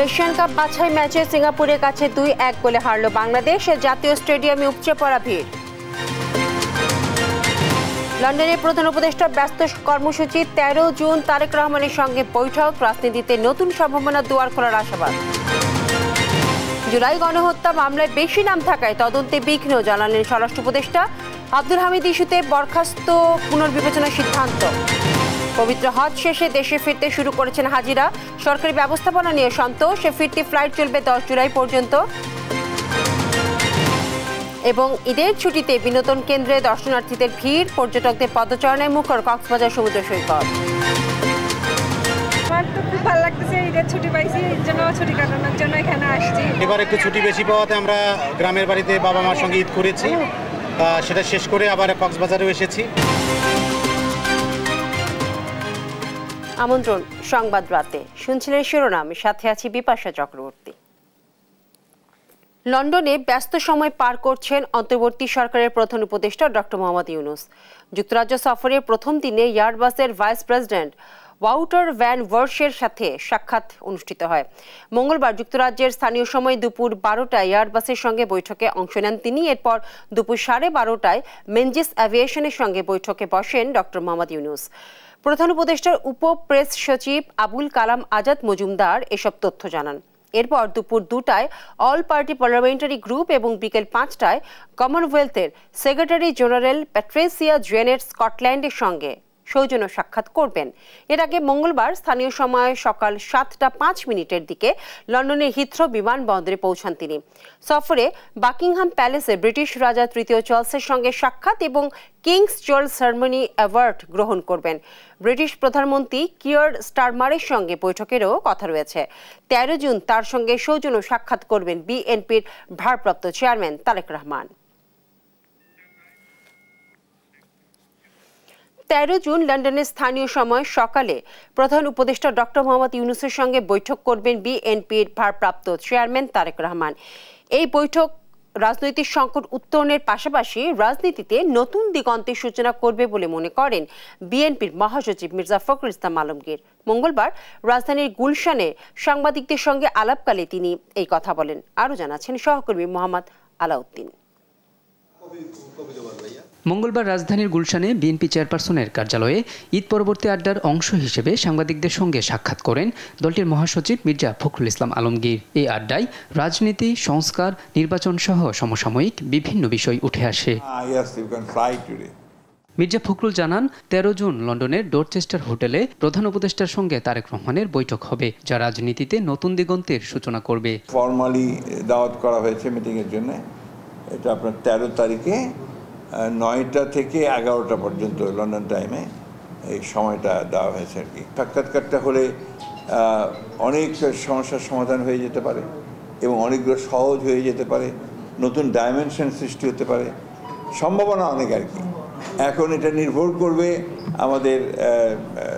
Asian cup বাছাই ম্যাচে সিঙ্গাপুরের কাছে 2-1 গোলে হারল বাংলাদেশ। জাতীয় স্টেডিয়ামে উপচে পড়া ভিড়। লন্ডনের প্রধান উপদেষ্টার ব্যস্ত কর্মসূচি। 13 জুন তারেক রহমানের সঙ্গে বৈঠক। রাজনীতিতে নতুন সম্ভাবনা দুয়ার খোলার আশাবাদ। জুলাই গণহত্যা মামলায় বেশি নাম থাকায় তদন্তে বিঘ্ন, জানালেন স্বরাষ্ট্র উপদেষ্টা। আব্দুল হামিদ ইস্যুতে বরখাস্ত পুনর্বিবেচনার সিদ্ধান্ত। পবিত্র হজ শেষে দেশে ফিরতে শুরু করেছেন হাজিরা। সরকারি ব্যবস্থাপনা নিয়ে সন্তোষ। ফিরতি ফ্লাইট চলবে 10 জুলাই পর্যন্ত। এবং ঈদের ছুটিতে বিনোদন কেন্দ্রে দর্শনার্থীদের ভিড়, পর্যটকদের পদচারণায় মুখর কক্সবাজার সমুদ্র সৈকত। আমার তো খুব ভালো লাগতেছে, ঈদের ছুটি পাইছি, এর জন্য ছুটি কাটানোর জন্য এখানে আসছি। এবার একটু ছুটি বেশি পাওয়াতে আমরা গ্রামের বাড়িতে বাবা মার সঙ্গে ঈদ করেছি, সেটা শেষ করে আবার কক্সবাজারেও এসেছি। আমন্ত্রণ সংবাদ রাতে, শুনছিলেন শিরোনাম, সাথে আছি বিপাশা চক্রবর্তী। লন্ডনে ব্যস্ত সময় পার করছেন অন্তর্বর্তী সরকারের প্রধান উপদেষ্টা ডক্টর মোহাম্মদ ইউনূস। যুক্তরাজ্য সফরের প্রথম দিনে এয়ারবাসের ভাইস প্রেসিডেন্ট ওয়াউটার ভ্যান ভার্সের সাথে সাক্ষাৎ অনুষ্ঠিত হয়। মঙ্গলবার যুক্তরাজ্যের স্থানীয় সময় দুপুর 12টায় এয়ারবাসের সঙ্গে বৈঠকে অংশ নেন তিনি। এরপর দুপুর 12:30টায় মেনজিস অ্যাভিয়েশনের সঙ্গে বৈঠকে বসেন ডক্টর মোহাম্মদ ইউনূস। প্রধান উপদেষ্টার উপ প্রেস সচিব আবুল কালাম আজাদ মজুমদার এসব তথ্য জানান। এরপর দুপুর 2টায় অল পার্টি পার্লামেন্টারি গ্রুপ এবং বিকেল 5টায় কমনওয়েলথের সেক্রেটারি জেনারেল প্যাট্রিসিয়া জেনেট স্কটল্যান্ডের সঙ্গে সৌজন্য সাক্ষাৎ করবেন। এর আগে মঙ্গলবার স্থানীয় সময় সকাল 7:05 দিকে লন্ডনের হিথ্রো বিমানবন্দরে পৌঁছান তিনি। সফরে বাকিংহাম প্যালেসে ব্রিটিশ রাজা তৃতীয় চার্লসের সঙ্গে সাক্ষাৎ এবং কিংস চার্লস সেরেমনি অ্যাওয়ার্ড গ্রহণ করবেন। ব্রিটিশ প্রধানমন্ত্রী কিয়ার স্টারমারের সঙ্গে বৈঠকেরও কথা রয়েছে। 13 জুন তার সঙ্গে সৌজন্য সাক্ষাৎ করবেন বিএনপির ভারপ্রাপ্ত চেয়ারম্যান তারেক রহমান। 13 জুন লন্ডনের স্থানীয় সময় সকালে প্রধান উপদেষ্টা ডক্টর মোহাম্মদ ইউনূসের সঙ্গে বৈঠক করবেন বিএনপির ভারপ্রাপ্ত চেয়ারম্যান তারেক রহমান। এই বৈঠক রাজনৈতিক সংকট উত্তরণের পাশাপাশি রাজনীতিতে নতুন দিগন্তের সূচনা করবে বলে মনে করেন বিএনপির মহাসচিব মির্জা ফখরুল ইসলাম আলমগীর। মঙ্গলবার রাজধানীর গুলশানে সাংবাদিকদের সঙ্গে আলাপকালে তিনি এই কথা বলেন। আরও জানাচ্ছেন সহকর্মী মোহাম্মদ আলাউদ্দিন। মঙ্গলবার রাজধানীর গুলশানে বিএনপি চেয়ারপারসনের কার্যালয়ে ঈদ পরবর্তী আড্ডার অংশ হিসেবে সাংবাদিকদের সঙ্গে সাক্ষাৎ করেন দলটির মহাসচিব মির্জা ফখরুল ইসলাম আলমগীর। এই আড্ডায় রাজনীতি, সংস্কার, নির্বাচন সহ সমসাময়িক বিভিন্ন বিষয় উঠে আসে। মির্জা ফখরুল জানান, 13 জুন লন্ডনের ডোরচেস্টার হোটেলে প্রধান উপদেষ্টার সঙ্গে তারেক রহমানের বৈঠক হবে, যা রাজনীতিতে নতুন দিগন্তের সূচনা করবে। ফর্মালি দাওয়াত করা হয়েছে মিটিংয়ের জন্য। এটা আপনার 13 তারিখে 9টা থেকে 11টা পর্যন্ত লন্ডন টাইমে এই সময়টা দেওয়া হয়েছে আর কি। সাক্ষাৎকারটা হলে অনেক সমস্যার সমাধান হয়ে যেতে পারে এবং অনেকগুলো সহজ হয়ে যেতে পারে, নতুন ডাইমেনশন সৃষ্টি হতে পারে, সম্ভাবনা অনেক আর কি। এখন এটা নির্ভর করবে আমাদের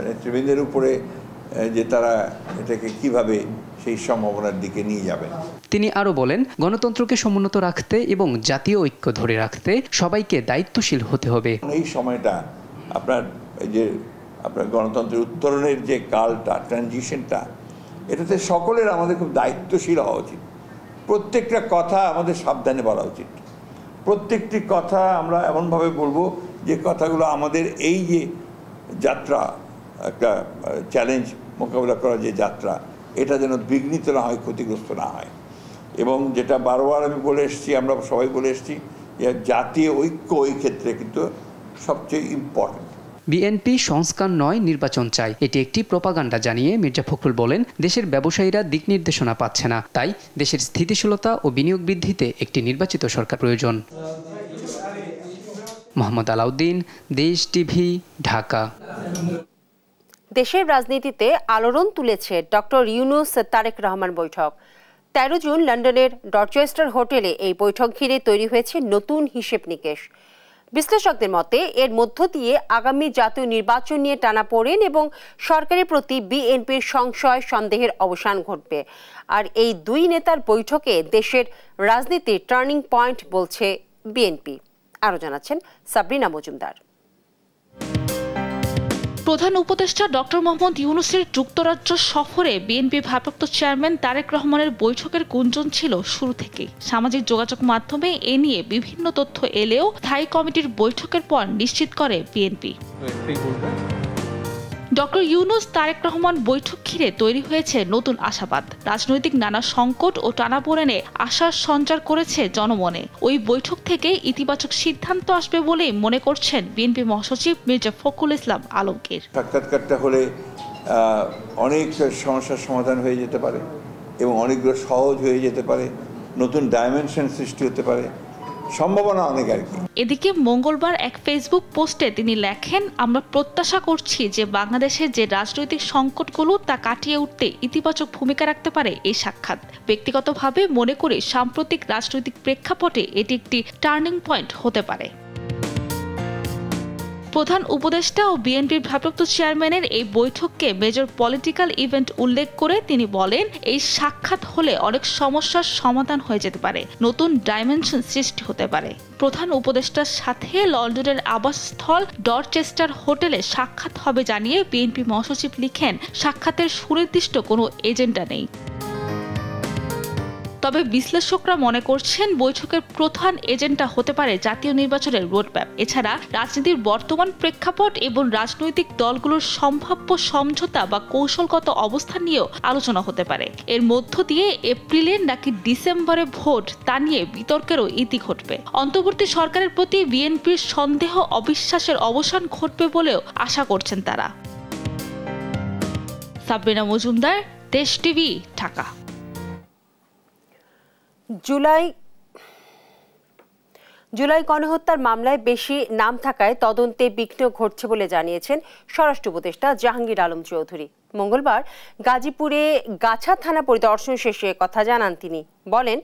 নেতৃবৃন্দের উপরে যে তারা এটাকে কিভাবে সেই সম্ভাবনার দিকে নিয়ে যাবেন। তিনি আরো বলেন, গণতন্ত্রকে সমুন্নত রাখতে এবং জাতীয় ঐক্য ধরে রাখতে সবাইকে দায়িত্বশীল হতে হবে। এই সময়টা আপনার গণতন্ত্রের উত্তরণের যে কালটা, ট্রানজিশনটা, এটাতে সকলের আমাদের খুব দায়িত্বশীল হওয়া উচিত। প্রত্যেকটা কথা আমাদের সাবধানে বলা উচিত। প্রত্যেকটি কথা আমরা এমনভাবে বলবো যে কথাগুলো আমাদের এই যে যাত্রা, একটা চ্যালেঞ্জ মোকাবিলা করার যে যাত্রা, এটা যেন বিঘ্নিত না হয়, ক্ষতিগ্রস্ত না হয়। এবং যেটা বারবার আমি বলে এসেছি, আমরা সবাই বলে এসেছি, যে জাতীয় ঐক্য ওই ক্ষেত্রে কিন্তু সবচেয়ে ইম্পর্টেন্ট। বিএনপি সংস্কার নয়, নির্বাচন চাই, এটি একটি প্রোপাগান্ডা জানিয়ে মির্জা ফখরুল বলেন, দেশের ব্যবসায়ীরা দিক নির্দেশনা পাচ্ছে না, তাই দেশের স্থিতিশীলতা ও বিনিয়োগ বৃদ্ধিতে একটি নির্বাচিত সরকার প্রয়োজন। মোহাম্মদ আলাউদ্দিন, দেশ টিভি, ঢাকা। দেশের রাজনীতিতে আলোড়ন তুলেছে ডক্টর ইউনূস তারেক রহমান বৈঠক। 13 জুন লন্ডনের ডরচেস্টার হোটেলে এই বৈঠক ঘিরে তৈরি হয়েছে নতুন হিসেব নিকেশ। বিশ্লেষকদের মতে এর মধ্য দিয়ে আগামী জাতীয় নির্বাচন নিয়ে টানাপোড়েন এবং সরকারের প্রতি বিএনপির সংশয় সন্দেহের অবসান ঘটবে। আর এই দুই নেতার বৈঠকে দেশের রাজনীতির টার্নিং পয়েন্ট বলছে বিএনপি। আরও জানাচ্ছেন সাবরিনা মজুমদার। প্রধান উপদেষ্টা ডক্টর মোহাম্মদ ইউনূসের যুক্তরাজ্য সফরে বিএনপি ভারপ্রাপ্ত চেয়ারম্যান তারেক রহমানের বৈঠকের গুঞ্জন ছিল শুরু থেকেই। সামাজিক যোগাযোগ মাধ্যমে এ নিয়ে বিভিন্ন তথ্য এলেও স্থায়ী কমিটির বৈঠকের পর নিশ্চিত করে বিএনপি। ডক্টর ইউনূস তারেক রহমান বৈঠক ঘিরে তৈরি হয়েছে নতুন আশাবাদ। রাজনৈতিক নানা সংকট ও টানাপোড়েনে আশার সঞ্চার করেছে জনমনে। ওই বৈঠক থেকে ইতিবাচক সিদ্ধান্ত আসবে বলেই মনে করছেন বিএনপি মহাসচিব মির্জা ফখরুল ইসলাম আলমগীর। সাক্ষাৎকারটা হলে অনেক সমস্যার সমাধান হয়ে যেতে পারে এবং অনেকগুলো সহজ হয়ে যেতে পারে, নতুন ডাইমেনশন সৃষ্টি হতে পারে, সম্ভাবনা অনেক আর কি। এদিকে মঙ্গলবার এক ফেসবুক পোস্টে তিনি লেখেন, আমরা প্রত্যাশা করছি যে বাংলাদেশের যে রাজনৈতিক সংকটগুলো তা কাটিয়ে উঠতে ইতিবাচক ভূমিকা রাখতে পারে এই সাক্ষাৎ। ব্যক্তিগতভাবে মনে করি সাম্প্রতিক রাজনৈতিক প্রেক্ষাপটে এটি একটি টার্নিং পয়েন্ট হতে পারে। প্রধান উপদেষ্টা ও বিএনপির ভারপ্রাপ্ত চেয়ারম্যানের এই বৈঠককে মেজর পলিটিক্যাল ইভেন্ট উল্লেখ করে তিনি বলেন, এই সাক্ষাৎ হলে অনেক সমস্যার সমাধান হয়ে যেতে পারে, নতুন ডাইমেনশন সৃষ্টি হতে পারে। প্রধান উপদেষ্টার সাথে লন্ডনের আবাসস্থল ডরচেস্টার হোটেলে সাক্ষাৎ হবে জানিয়ে বিএনপি মহাসচিব লিখেন, সাক্ষাতের সুনির্দিষ্ট কোনো এজেন্ডা নেই। তবে বিশ্লেষকরা মনে করছেন বৈঠকের প্রধান এজেন্ডা হতে পারে জাতীয় নির্বাচনের রোডম্যাপ। এছাড়া রাজনীতির বর্তমান প্রেক্ষাপট এবং রাজনৈতিক দলগুলোর সম্ভাব্য সমঝোতা বা কৌশলগত অবস্থান নিয়েও আলোচনা হতে পারে। এর মধ্য দিয়ে এপ্রিলে নাকি ডিসেম্বরে ভোট তা নিয়ে বিতর্কেরও ইতি ঘটবে। অন্তর্বর্তী সরকারের প্রতি বিএনপির সন্দেহ অবিশ্বাসের অবসান ঘটবে বলেও আশা করছেন তারা। সাবরিনা মজুমদার, দেশ টিভি, ঢাকা। জুলাই গণহত্যার মামলায় বেশি নাম থাকায় তদন্তে বিঘ্ন ঘটছে বলে জানিয়েছেন স্বরাষ্ট্র উপদেষ্টা জাহাঙ্গীর আলম চৌধুরী। মঙ্গলবার গাজীপুরে গাছা থানা পরিদর্শন শেষে কথা জানান তিনি। বলেন,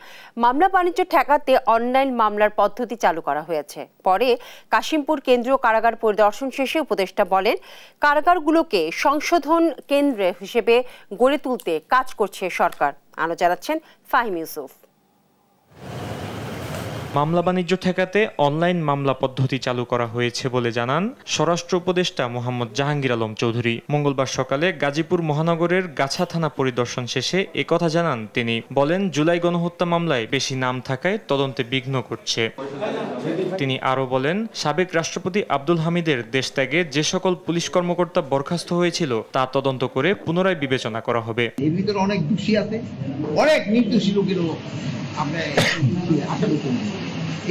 মামলা বাণিজ্য ঠেকাতে অনলাইন মামলার পদ্ধতি চালু করা হয়েছে। পরে কাশিমপুর কেন্দ্রীয় কারাগার পরিদর্শন শেষে উপদেষ্টা বলেন, কারাগারগুলোকে সংশোধন কেন্দ্র হিসেবে গড়ে তুলতে কাজ করছে সরকার। আরও জানাচ্ছেন ফাহিম ইউসুফ। মামলা বাণিজ্য ঠেকাতে অনলাইন মামলা পদ্ধতি চালু করা হয়েছে বলে জানান স্বরাষ্ট্র উপদেষ্টা মোহাম্মদ জাহাঙ্গীর আলম চৌধুরী। মঙ্গলবার সকালে গাজীপুর মহানগরের গাছা থানা পরিদর্শন শেষে একথা জানান তিনি। বলেন, জুলাই গণহত্যা মামলায় বেশি নাম থাকায় তদন্তে বিঘ্ন ঘটছে। তিনি আরও বলেন, সাবেক রাষ্ট্রপতি আব্দুল হামিদের দেশ ত্যাগে যে সকল পুলিশ কর্মকর্তা বরখাস্ত হয়েছিল তা তদন্ত করে পুনরায় বিবেচনা করা হবে। এর ভিতরে অনেক দোষী আছে, অনেক নির্দোষী লোকেরও আমরা আসামি করি।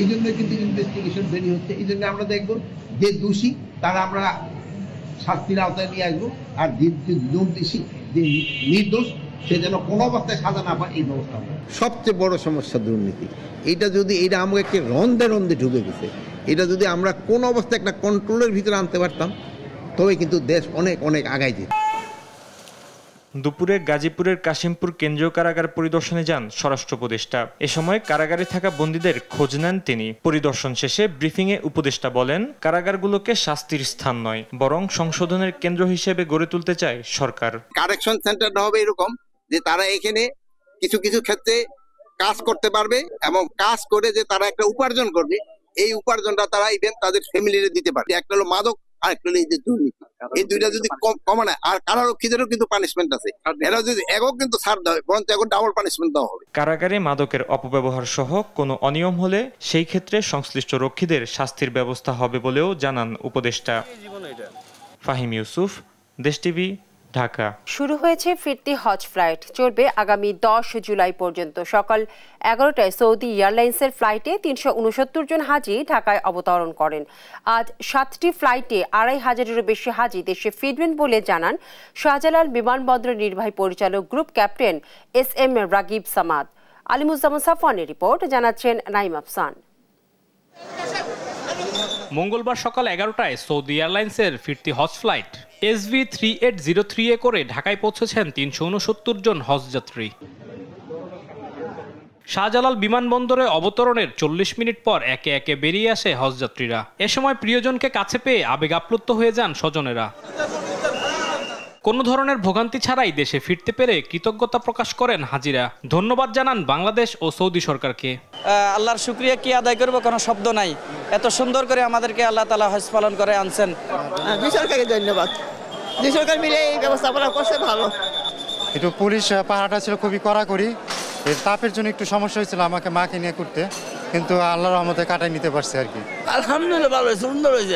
এই জন্য কিন্তু ইনভেস্টিগেশন দেরি হচ্ছে। এই জন্য আমরা দেখবো যে দোষী তারা আমরা শাস্তির আওতায় নিয়ে আসবো, আর যে দোষী যে নির্দোষ সে যেন কোনো অবস্থায় সাজা না পায় এই ব্যবস্থা। সবচেয়ে বড় সমস্যা দুর্নীতি। এটা আমাকে একটা রন্ধে ঢুকে গেছে। এটা যদি আমরা কোন অবস্থায় একটা কন্ট্রোলের ভিতরে আনতে পারতাম তবে কিন্তু দেশ অনেক অনেক আগায় যেত। দুপুরে গাজীপুরের কাশিমপুর কেন্দ্রীয় কারাগার পরিদর্শনে যান স্বরাষ্ট্র উপদেষ্টা। এ সময় কারাগারে থাকা বন্দীদের খোঁজ নেন তিনি। পরিদর্শন শেষে ব্রিফিংয়ে উপদেষ্টা বলেন, কারাগারগুলোকে শাস্তির স্থান নয় বরং সংশোধনের কেন্দ্র হিসেবে গড়ে তুলতে চায় সরকার। কারেকশন সেন্টারটা হবে এরকম যে তারা এখানে কিছু কিছু ক্ষেত্রে কাজ করতে পারবে এবং কাজ করে যে তারা একটা উপার্জন করবে, এই উপার্জনটা তারা ইভেন তাদের ফ্যামিলিরে দিতে পারবে। একটা হলো মাদক, আর একটা হলো এই যে দুর্নীতি। এই দুইটা যদি কমানো, আর কারারক্ষীদেরও কিন্তু পানিশমেন্ট আছে, এরা যদি একক কিন্তু ছাড় দেওয়া হয়, বরঞ্চ এখন ডাবল পানিশমেন্ট দেওয়া হবে। কারাগারে মাদকের অপব্যবহার সহ কোনো অনিয়ম হলে সেই ক্ষেত্রে সংশ্লিষ্ট রক্ষীদের শাস্তির ব্যবস্থা হবে বলেও জানান উপদেষ্টা। ফাহিম ইউসুফ, দেশ টিভি, ঢাকা। শুরু হয়েছে ফিরতি হজ ফ্লাইট, চলবে আগামী 10 জুলাই পর্যন্ত। সকাল 11টায় সৌদি এয়ারলাইন্সের ফ্লাইটে 369 জন হাজি ঢাকায় অবতরণ করেন। আজ 7টি ফ্লাইটে 2500-এরও বেশি হাজি দেশে ফিরবেন বলে জানান শাহজালাল বিমানবন্দরের নির্বাহী পরিচালক group captain SM Ragib Samad. Alimuzzaman সাফওয়ানের রিপোর্ট, জানাচ্ছেন নাইম আফসান। মঙ্গলবার সকাল 11টায় সৌদি এয়ারলাইন্সের ফিরতি হজ ফ্লাইট SV3803 করে ঢাকায় পৌঁছেছেন 369 জন হজযাত্রী। শাহজালাল বিমানবন্দরে অবতরণের 40 মিনিট পর একে একে বেরিয়ে আসে হজযাত্রীরা। এ সময় প্রিয়জনকে কাছে পেয়ে আবেগ আপ্লুত হয়ে যান স্বজনেরা। কোনো ধরনের ভোগান্তি ছাড়াই দেশে ফিরতে পেরে কৃতজ্ঞতা প্রকাশ করেন হাজিরা। ধন্যবাদ জানান বাংলাদেশ ও সৌদি সরকারকে। আল্লাহর শুকরিয়া কি আদায় করবো, কোনো শব্দ নাই। এত সুন্দর করে আমাদেরকে আল্লাহ তাআলা হজ পালন করে আনছেন। সরকারকে ধন্যবাদ। যে সরকার মিলে এই ব্যবস্থাপনা করছে ভালো। একটু পুলিশ পাহাড়টা ছিল খুবই কড়াকড়ি, এর তাপের জন্য একটু সমস্যা হয়েছিল আমাকে মাকে নিয়ে করতে, কিন্তু আল্লাহর রহমতে কাটাই নিতে পারছি আর কি। আলহামদুলিল্লাহ ভালো হয়েছে, সুন্দর হয়েছে,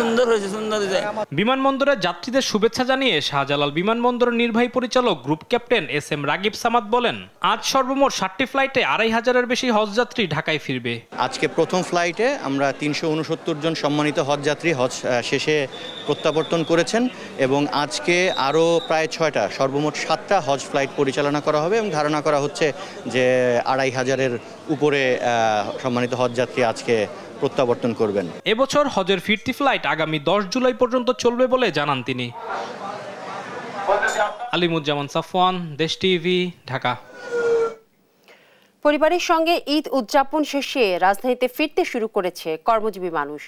সুন্দর হয়েছে। বিমানবন্দরে যাত্রীদের শুভেচ্ছা জানিয়ে শাহজালাল বিমানবন্দরের নির্বাহী পরিচালক group captain SM Ragib Samad বলেন, আজ সর্বমোট 60টি ফ্লাইটে 2500-এর বেশি হজযাত্রী ঢাকায় ফিরবে। আজকে প্রথম ফ্লাইটে আমরা 369 জন সম্মানিত হজযাত্রী হজ শেষে প্রত্যাবর্তন করেছেন এবং আজকে আরও প্রায় 6টা সর্বমোট 7টা হজ ফ্লাইট পরিচালনা করা হবে এবং ধারণা করা হচ্ছে যে 2500-এর উপরে সম্মানিত হজযাত্রী আজকে প্রত্যাবর্তন করবেন। এবছর হজের ফিরতি ফ্লাইট আগামী 10 জুলাই পর্যন্ত চলবে বলে জানান তিনি। আলিমুজ্জামান সাফওয়ান, দেশ টিভি, ঢাকা। পরিবারের সঙ্গে ঈদ উদযাপন শেষে রাজধানীতে ফিরতে শুরু করেছে কর্মজীবী মানুষ।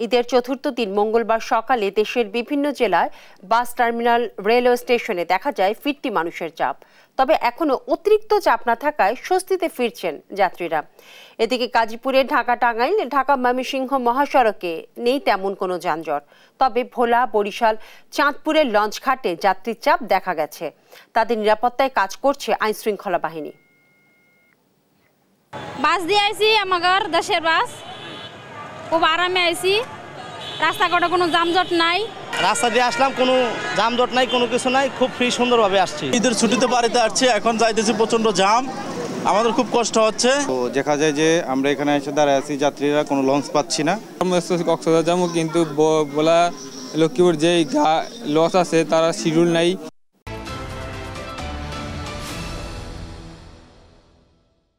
ঈদের চতুর্থ দিন মঙ্গলবার সকালে দেশের বিভিন্ন জেলায় বাস টার্মিনাল, রেলওয়ে স্টেশনে দেখা যায় ফিরতি মানুষের চাপ। তবে এখনো অতিরিক্ত চাপ না থাকায় স্বস্তিতে ফিরছেন যাত্রীরা। এদিকে গাজীপুরে ঢাকা-টাঙ্গাইল, ঢাকা-ময়মনসিংহ মহাসড়কে নেই তেমন কোনো যানজট। তবে ভোলা, বরিশাল, চাঁদপুরের লঞ্চ ঘাটে যাত্রীর চাপ দেখা গেছে। তাদের নিরাপত্তায় কাজ করছে আইনশৃঙ্খলা বাহিনী। বাস দিয়ে আইছি, আমার দেশের বাস, খুব আরামে আইছি, রাস্তাঘাটে কোনো যানজট নাই। রাস্তা দিয়ে আসলাম, কোনো যানজট নাই, কোনো কিছু নাই, খুব ফ্রি সুন্দরভাবে আসছি। ঈদের ছুটিতে বাড়িতে আসছি, এখন যাইতেছি প্রচন্ড জাম, আমাদের খুব কষ্ট হচ্ছে। তো দেখা যায় যে আমরা এখানে এসে দাঁড়ায় আছি, যাত্রীরা কোনো লঞ্চ পাচ্ছি না। কক্সবাজার যাবো, কিন্তু বলা লক্ষ্মীপুর যে লঞ্চ আছে তারা শিডিউল নাই।